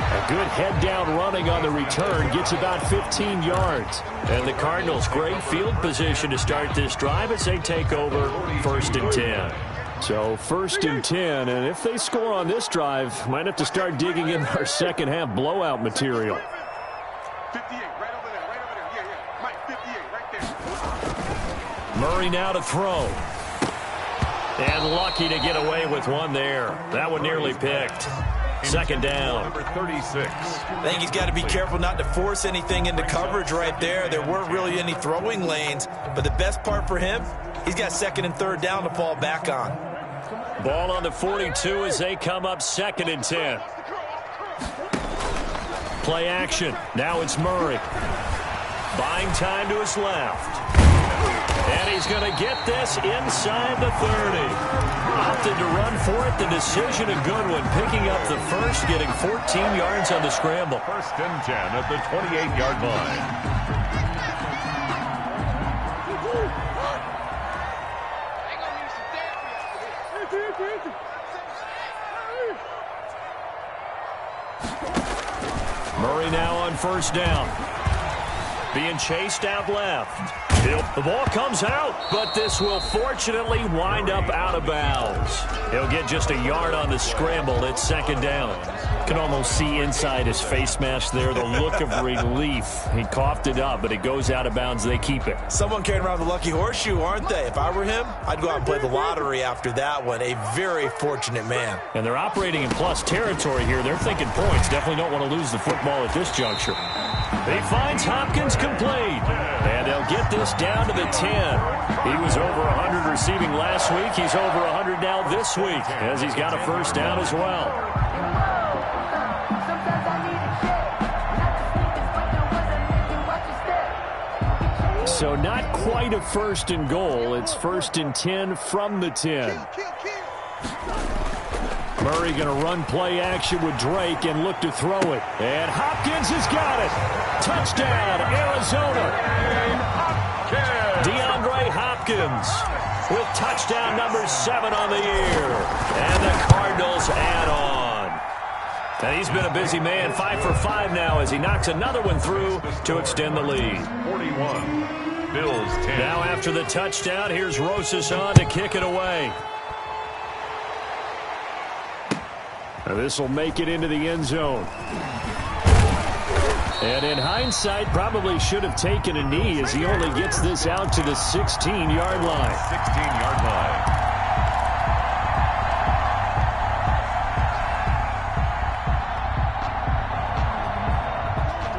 A good head-down running on the return gets about 15 yards. And the Cardinals, great field position to start this drive as they take over 1st and 10. So 1st and 10, and if they score on this drive, might have to start digging in our second-half blowout material.
58, right over there. Yeah. Mike, 58, right there.
Murray now to throw. And lucky to get away with one there. That one nearly picked. 2nd down.
Number 36.
I think he's got to be careful not to force anything into coverage right there. There weren't really any throwing lanes, but the best part for him, he's got 2nd and 3rd down to fall back on.
Ball on the 42 as they come up 2nd and 10. Play action. Now it's Murray. Buying time to his left. And he's going to get this inside the 30. Opted to run for it. The decision, a good one. Picking up the first, getting 14 yards on the scramble.
1st and 10 at the 28-yard line.
Murray now on 1st down. Being chased out left. The ball comes out, but this will fortunately wind up out of bounds. He'll get just a yard on the scramble. It's 2nd down. Can almost see inside his face mask there the look of relief. He coughed it up, but it goes out of bounds. They keep it.
Someone carrying around the lucky horseshoe, aren't they? If I were him, I'd go out and play the lottery after that one. A very fortunate man.
And they're operating in plus territory here. They're thinking points. Definitely don't want to lose the football at this juncture. He finds Hopkins complete. And they'll get this down to the 10. He was over 100 receiving last week. He's over 100 now this week as he's got a first down as well. So not quite a first and goal. It's first and 10 from the 10. Murray going to run play action with Drake and look to throw it. And Hopkins has got it. Touchdown, Arizona. DeAndre Hopkins with touchdown number 7 on the year. And the Cardinals add on. And he's been a busy man, 5 for 5 now as he knocks another one through to extend the lead.
41, Bills 10.
Now after the touchdown, here's Rosas on to kick it away. This will make it into the end zone. And in hindsight, probably should have taken a knee as he only gets this out to the 16-yard line.
16-yard line.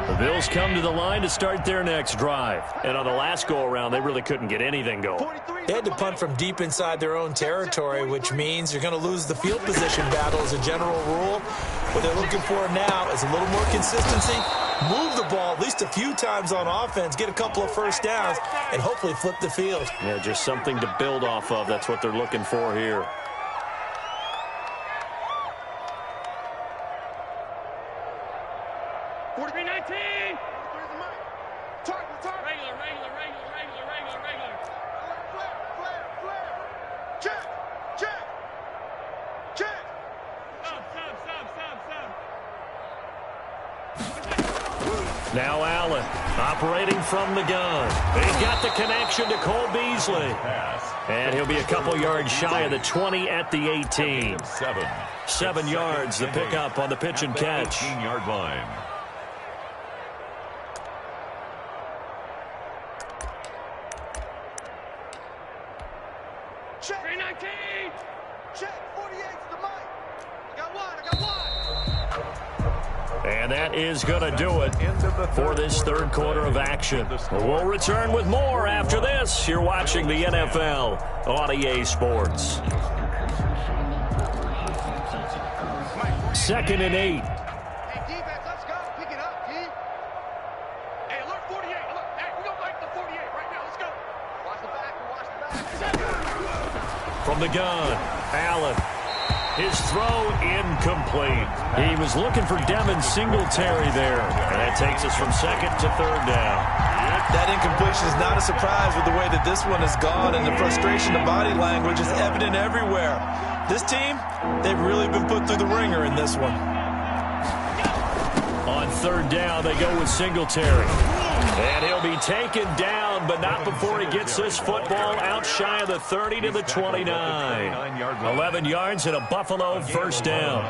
The Bills come to the line to start their next drive. And on the last go-around, they really couldn't get anything going.
They had to punt from deep inside their own territory, which means you're going to lose the field position battle as a general rule. What they're looking for now is a little more consistency, move the ball at least a few times on offense, get a couple of first downs, and hopefully flip the field.
Yeah, just something to build off of. That's what they're looking for here. Now Allen operating from the gun. He's got the connection to Cole Beasley. And he'll be a couple yards shy of the 20 at the 18. 7 yards, the pickup on the pitch and catch.
18-yard line.
Check. 319. Check. 48's the mic. I got one.
And that is going to do it for this third quarter of action. We'll return with more after this. You're watching the NFL on EA Sports. 2nd and 8.
Hey, defense, let's go. Pick it up, D. Hey, alert 48. Look, hey, we don't like the 48 right now. Let's go. Watch the back.
From the gun, Allen. His throw incomplete. He was looking for Devin Singletary there. And that takes us from 2nd to 3rd down.
That incompletion is not a surprise with the way that this one has gone, and the frustration of body language is evident everywhere. This team, they've really been put through the ringer in this one.
On 3rd down, they go with Singletary. And he'll be taken down, but not before he gets this football out shy of the 30 to the 29. 11 yards and a Buffalo first down.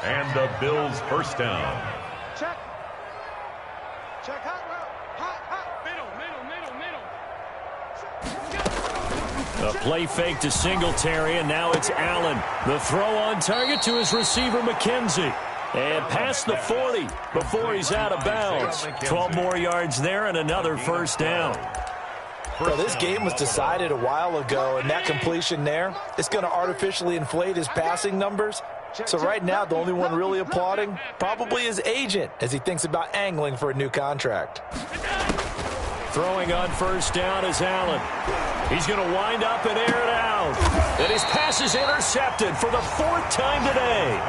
And the Bills first down.
Check. Check hot route. Middle.
A play fake to Singletary, and now it's Allen. The throw on target to his receiver, McKenzie. And past the 40 before he's out of bounds. 12 more yards there and another first down.
Well, this game was decided a while ago, and that completion there, it's going to artificially inflate his passing numbers. So right now, the only one really applauding probably his agent as he thinks about angling for a new contract.
Throwing on first down is Allen. He's going to wind up and air it out. And his pass is intercepted for the 4th time today.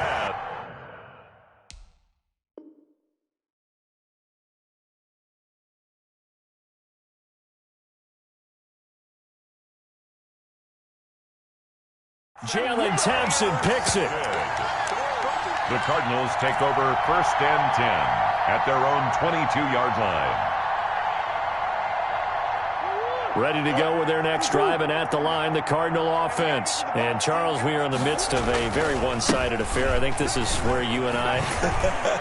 Jalen Thompson picks it.
The Cardinals take over 1st and 10 at their own 22-yard line.
Ready to go with their next drive, and at the line, the Cardinal offense. And, Charles, we are in the midst of a very one-sided affair. I think this is where you and I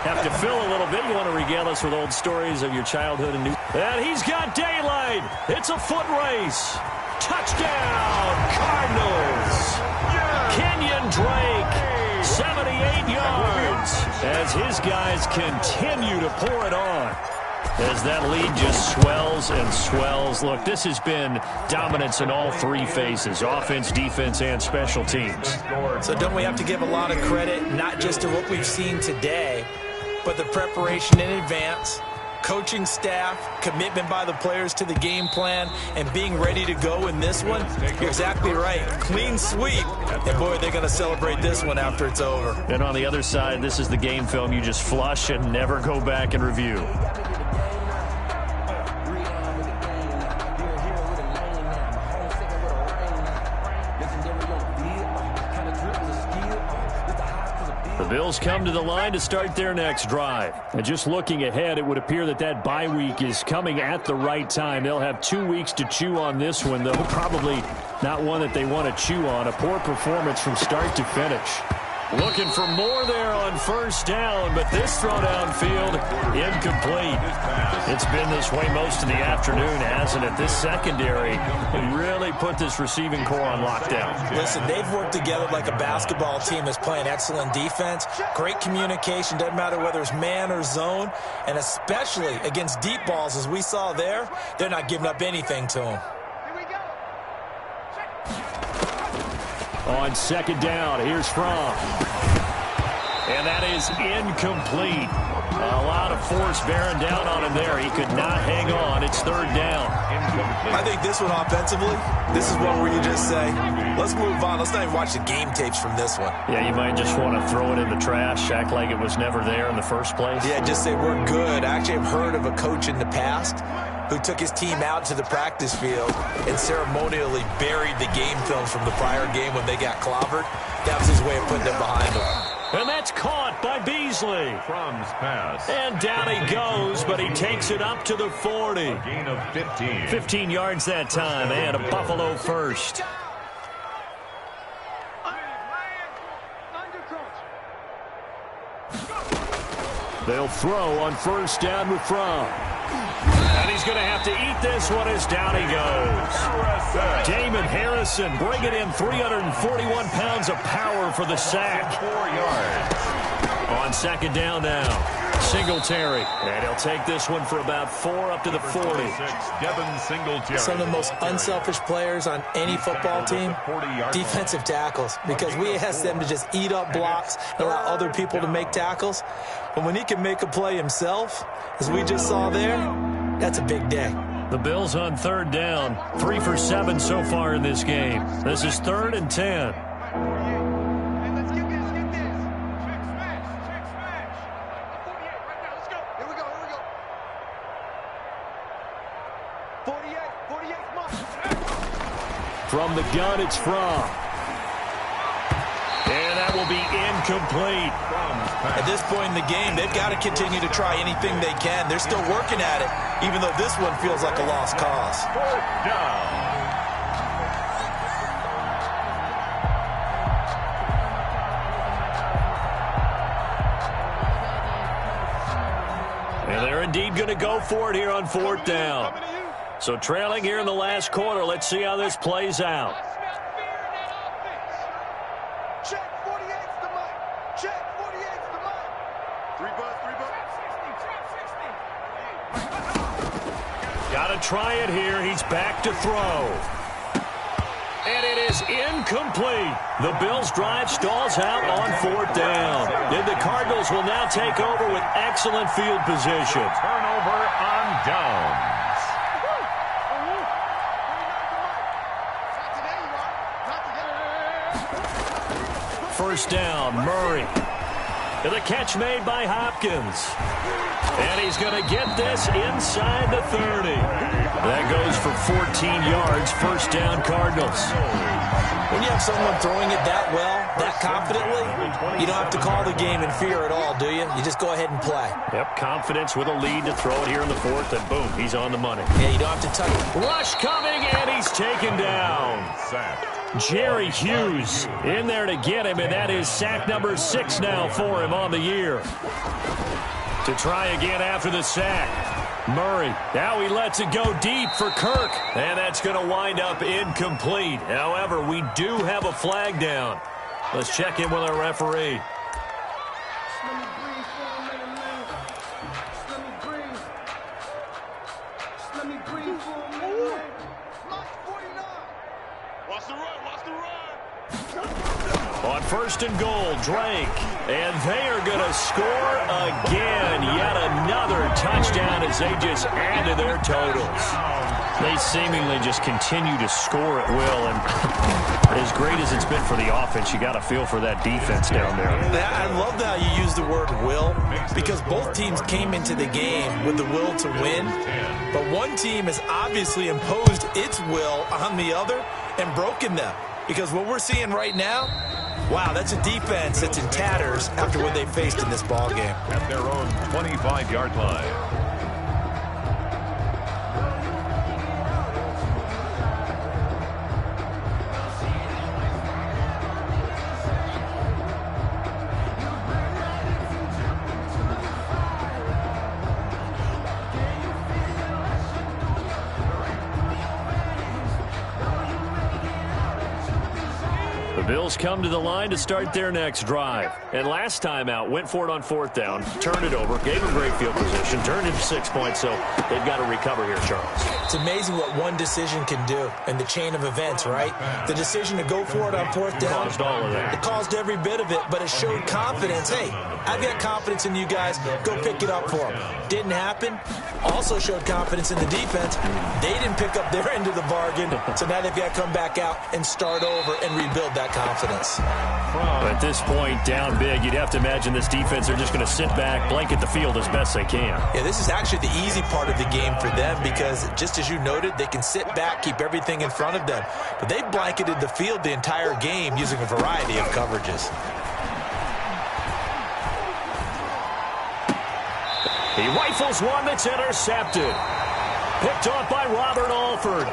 have to fill a little bit. You want to regale us with old stories of your childhood and new. And he's got daylight. It's a foot race. Touchdown, Cardinals. Kenyon Drake, 78 yards, as his guys continue to pour it on. as that lead just swells and swells. Look, this has been dominance in all three phases, offense, defense, and special teams.
So don't we have to give a lot of credit, not just to what we've seen today, but the preparation in advance, coaching staff, commitment by the players to the game plan, and being ready to go in this one? You're exactly right. Clean sweep. And, boy, they're going to celebrate this one after it's over.
And on the other side, this is the game film you just flush and never go back and review. The Bills come to the line to start their next drive. And just looking ahead, it would appear that that bye week is coming at the right time. They'll have 2 weeks to chew on this one, though probably not one that they want to chew on. A poor performance from start to finish. Looking for more there on first down, but this throw downfield, incomplete. It's been this way most of the afternoon, hasn't it? This secondary really put this receiving core on lockdown.
Listen, they've worked together like a basketball team that's playing excellent defense. Great communication, doesn't matter whether it's man or zone, and especially against deep balls, as we saw there, they're not giving up anything to them.
On second down, here's Fromm. And that is incomplete. A lot of force bearing down on him there. He could not hang on. It's third down.
I think this one offensively, this is one where you just say, let's move on. Let's not even watch the game tapes from this one.
Yeah, you might just want to throw it in the trash, act like it was never there in the first place.
Yeah, just say we're good. I actually have heard of a coach in the past who took his team out to the practice field and ceremonially buried the game films from the prior game when they got clobbered. That was his way of putting it behind them.
And that's caught by Beasley.
Fromm's pass.
And down he goes, but he takes it up to the 40.
A gain of 15.
15 yards that time, and a Buffalo first. They'll throw on first down with Fromm. And he's going to have to eat this one as down he goes. Damon Harrison bringing in 341 pounds of power for the sack.
4 yards.
On second down now, Singletary. And he'll take this one for about 4 up to the 40.
Devin Singletary.
Some of the most unselfish players on any football team, defensive tackles, because we ask them to just eat up blocks and allow other people to make tackles. But when he can make a play himself, as we just saw there, that's a big day.
The Bills on third down, 3 for 7 so far in this game. This is 3rd and 10. From the gun, it's Fromm. And that will be incomplete.
At this point in the game, they've got to continue to try anything they can. They're still working at it, even though this one feels like a lost cause.
4th down.
And they're indeed going to go for it here on 4th down. So trailing here in the last quarter. Let's see how this plays out.
Check 48's the mic. Check 48's the mic. 3 bus, 3 bus.
Got to try it here. He's back to throw. And it is incomplete. The Bills' drive stalls out on 4th down. Then the Cardinals will now take over with excellent field position.
Turnover on downs.
First down, Murray. And the catch made by Hopkins. And he's going to get this inside the 30. That goes for 14 yards. First down, Cardinals.
When you have someone throwing it that well, that confidently, you don't have to call the game in fear at all, do you? You just go ahead and play.
Yep, confidence with a lead to throw it here in the 4th, and boom, he's on the money.
Yeah, you don't have to touch it.
Rush coming, and he's taken down.
Sack.
Jerry Hughes in there to get him, and that is sack number 6 now for him on the year. To try again after the sack. Murray, now he lets it go deep for Kirk, and that's going to wind up incomplete. However, we do have a flag down. Let's check in with our referee. On 1st and goal, Drake. And they are going to score again. Yet another touchdown as they just add to their totals. They seemingly just continue to score at will. And as great as it's been for the offense, you got to feel for that defense down there.
I love how you use the word will, because both teams came into the game with the will to win. But one team has obviously imposed its will on the other and broken them. Because what we're seeing right now, wow, that's a defense that's in tatters after what they faced in this ball game.
At their own 25-yard line.
Bills come to the line to start their next drive. And last time out, went for it on 4th down, turned it over, gave them great field position, turned into 6 points, so they've got to recover here, Charles.
It's amazing what one decision can do in the chain of events, right? The decision to go for it on 4th down.
Caused all of that.
It caused every bit of it, but it showed confidence. Hey, I've got confidence in you guys. Go pick it up for them. Didn't happen. Also showed confidence in the defense. They didn't pick up their end of the bargain, so now they've got to come back out and start over and rebuild that confidence.
At this point, down big, you'd have to imagine this defense are just going to sit back, blanket the field as best they can.
Yeah, this is actually the easy part of the game for them because, just as you noted, they can sit back, keep everything in front of them. But they blanketed the field the entire game using a variety of coverages.
He rifles one that's intercepted. Picked off by Robert Alford.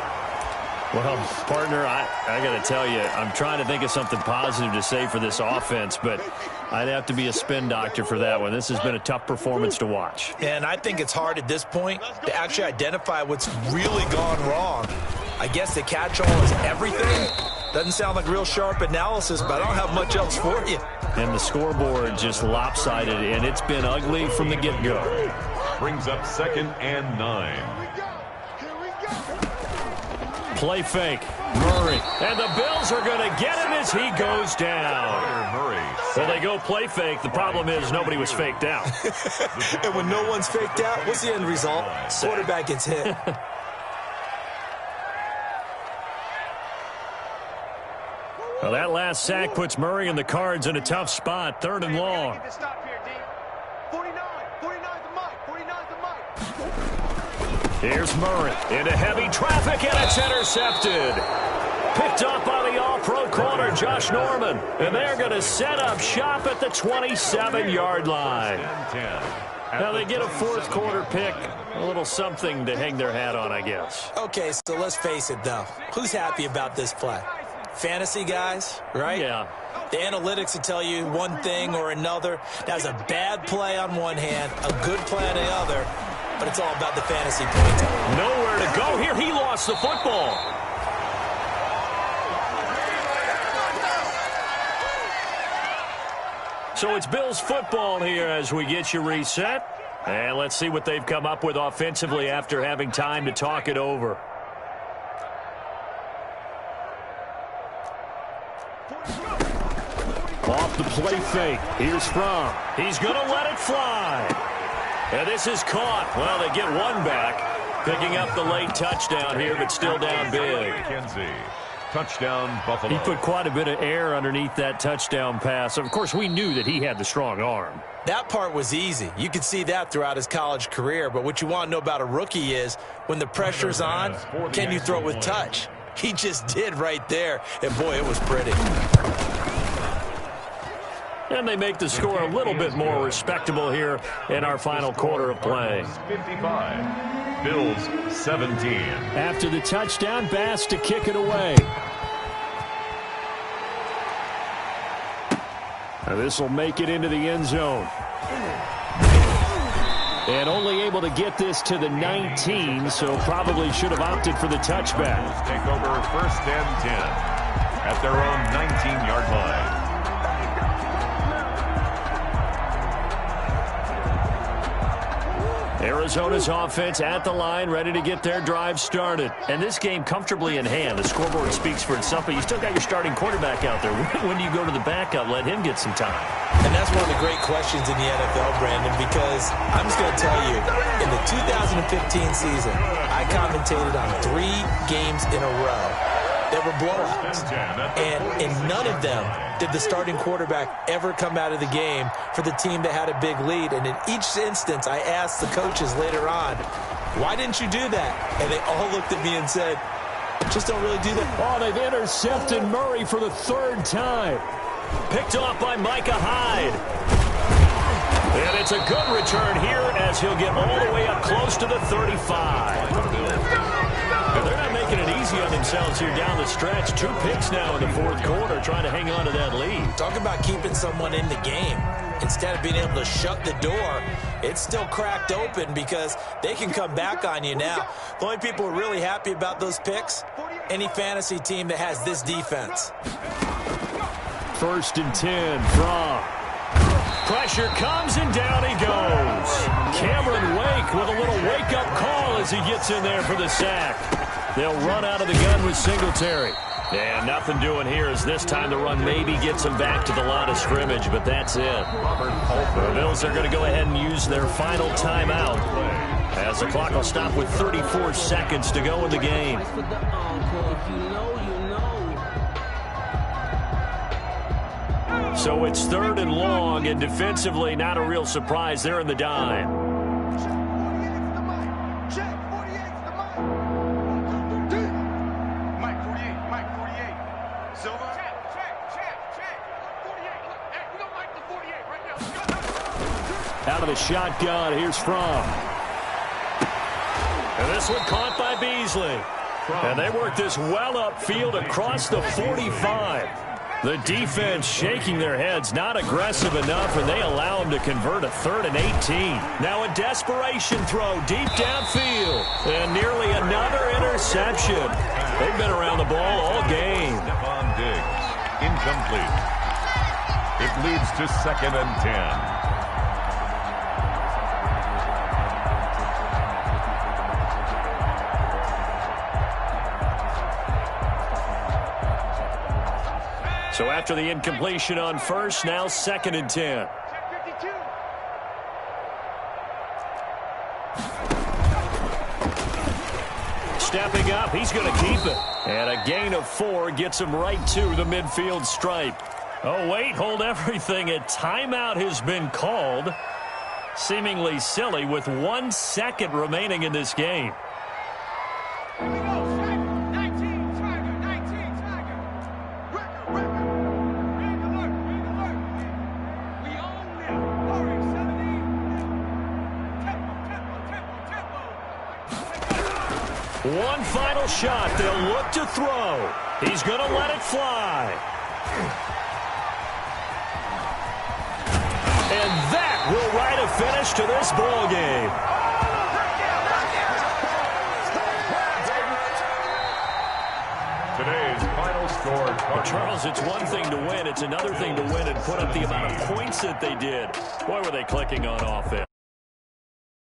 Well, partner, I got to tell you, I'm trying to think of something positive to say for this offense, but I'd have to be a spin doctor for that one. This has been a tough performance to watch.
And I think it's hard at this point to actually identify what's really gone wrong. I guess the catch-all is everything. Doesn't sound like real sharp analysis, but I don't have much else for you.
And the scoreboard just lopsided, and it's been ugly from the get-go.
Brings up 2nd and 9.
Play fake. Murray. And the Bills are going to get him as he goes down.
Murray.
Well, they go play fake. The problem is nobody was faked out.
And when no one's faked out, what's the end result? Quarterback gets hit.
Well, that last sack puts Murray and the Cards in a tough spot. 3rd and long. Here's Murray into heavy traffic, and it's intercepted. Picked up by the all-pro corner, Josh Norman. And they're going to set up shop at the 27-yard line. Now they get a 4th quarter pick. A little something to hang their hat on, I guess.
Okay, so let's face it, though. Who's happy about this play? Fantasy guys, right?
Yeah.
The analytics will tell you one thing or another. That's a bad play on one hand, a good play on the other. But it's all about the fantasy points.
Nowhere to go here. He lost the football. So it's Bills football here as we get you reset. And let's see what they've come up with offensively after having time to talk it over. Off the play fake. Here's Fromm. He's going to let it fly. And this is caught. Well, they get one back. Picking up the late touchdown here, but still down big.
McKenzie. Touchdown, Buffalo.
He put quite a bit of air underneath that touchdown pass. Of course, we knew that he had the strong arm.
That part was easy. You could see that throughout his college career. But what you want to know about a rookie is when the pressure's on, can you throw it with touch? He just did right there. And, boy, it was pretty.
And they make the score a little bit more respectable here in our final quarter of play.
55, Bills 17.
After the touchdown, Bass to kick it away. Now this will make it into the end zone. And only able to get this to the 19, so probably should have opted for the touchback.
Take over 1st and 10 at their own 19-yard line.
Arizona's offense at the line, ready to get their drive started. And this game comfortably in hand. The scoreboard speaks for itself, but you still got your starting quarterback out there. When do you go to the backup, let him get some time?
And that's one of the great questions in the NFL, Brandon, because I'm just going to tell you, in the 2015 season, I commentated on 3 games in a row that were blowouts. And in none of them did the starting quarterback ever come out of the game for the team that had a big lead. And in each instance, I asked the coaches later on, why didn't you do that? And they all looked at me and said, just don't really do that.
Oh, they've intercepted Murray for the 3rd time. Picked off by Micah Hyde. And it's a good return here as he'll get all the way up close to the 35. And they're not making it easy on themselves here down the stretch. 2 picks now in the 4th quarter, trying to hang on to that lead.
Talk about keeping someone in the game. Instead of being able to shut the door, it's still cracked open because they can come back on you now. The only people who are really happy about those picks, any fantasy team that has this defense.
1st and 10 from. Pressure comes and down he goes. Cameron Wake with a little wake-up call as he gets in there for the sack. They'll run out of the gun with Singletary. And nothing doing here as this time the run maybe gets them back to the line of scrimmage, but that's it. The Bills are going to go ahead and use their final timeout as the clock will stop with 34 seconds to go in the game. So it's 3rd and long, and defensively not a real surprise. They're in the dime.
Mike 48. Silva. Check. 48. Hey, we don't like the 48 right now.
Out of the shotgun, here's Fromm. And this one caught by Beasley. And they work this well upfield across the 45. The defense shaking their heads, not aggressive enough, and they allow him to convert a 3rd and 18. Now a desperation throw deep downfield, and nearly another interception. They've been around the ball all game.
Stephon Diggs, incomplete. It leads to 2nd and 10.
So after the incompletion on 1st, now 2nd and 10. Stepping up, he's going to keep it. And a gain of 4 gets him right to the midfield stripe. Oh, wait, hold everything. A timeout has been called. Seemingly silly with 1 second remaining in this game. One final shot. They'll look to throw. He's going to let it fly. And that will write a finish to this ball game.
Today's final score.
Well, Charles, it's one thing to win. It's another thing to win and put up the amount of points that they did. Boy, were they clicking on offense.